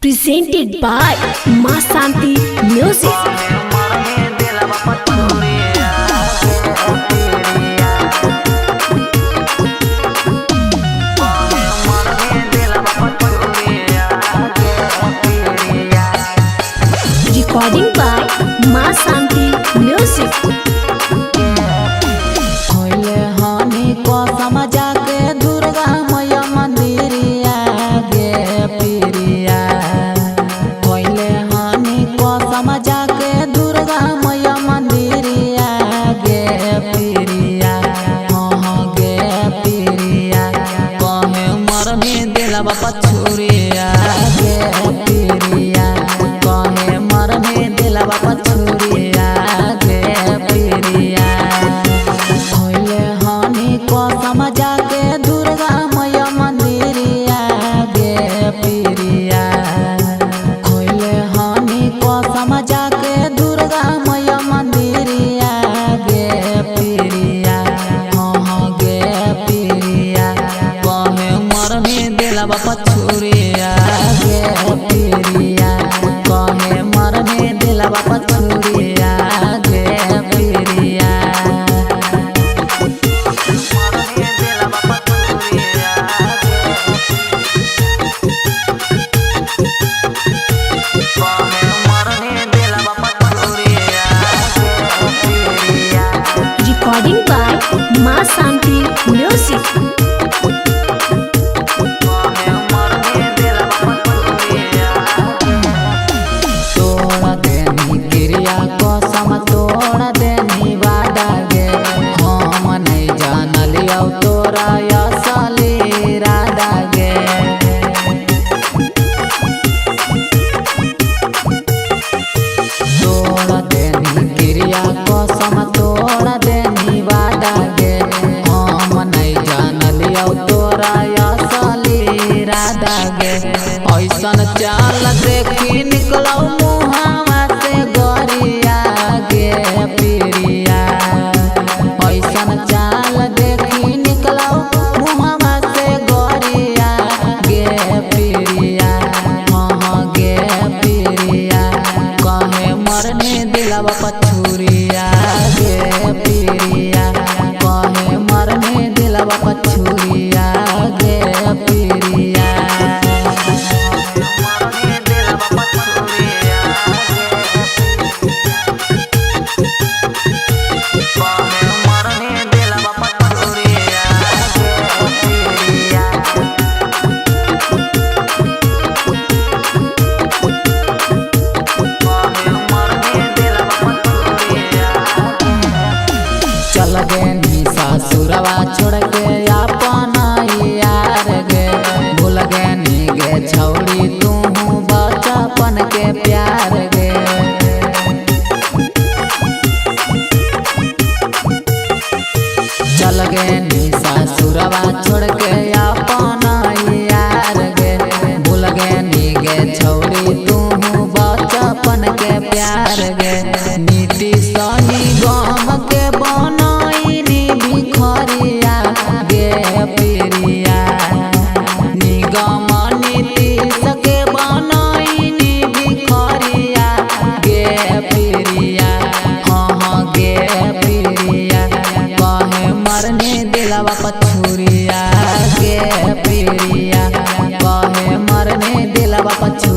presented by Ma Santi Music. Recording by Ma Santi Music. पछुरिया गे पिरिया कहे मर में दिलवा पछुरिया गे पिरिया होइले हनी को समझा के दुर्गा मैया मंदिरिया गे पिरिया होइले हनी को समझा के दुर्गा मैया मंदिरिया गे पिरिया हाँ गे पिरिया कहे मर में दिलवा पछुरिया गे पिरिया कहे मर में दिलवा पछुरिया गे पिरिया Recording by Ma Santi Music. तोड़ा देनी वादा गे हम नहीं जानलियो तोरा असली राधा गे तोड़ा देनी क्रिया कसम तोड़ा देनी वादा गे हम नहीं जानलियो तोरा असली राधा गे ऐसन चाल देखी निकलो मुहावा से गोरिया गे पिरिया ऐसन चाल देखी निकलो मुहावा से गोरिया गे पिरिया हाँ गे पिरिया कहे मरने दिलवा पछुरिया गे पिरिया कहे मरने दिलवा पछुरिया गे पिरिया चल गे नी सासुरवा छोड़ के अपना यार गे भूल गे नी गे छौड़ी तू बचपन के प्यार गे चल गे नी सासुरवा छोड़ के अपना यार गे भूल गे नी गे छौड़ी तू बचपन के प्यार गे नीति सनी गम के बनैनी भिखरिया गे पिरिया निगम नीति सके बनैनी भिखरिया गे पिरिया हाँ गे पिरिया कहे मरने दिलवा पछुरिया गे पिरिया कहे मरने दिलवा पछुरिया।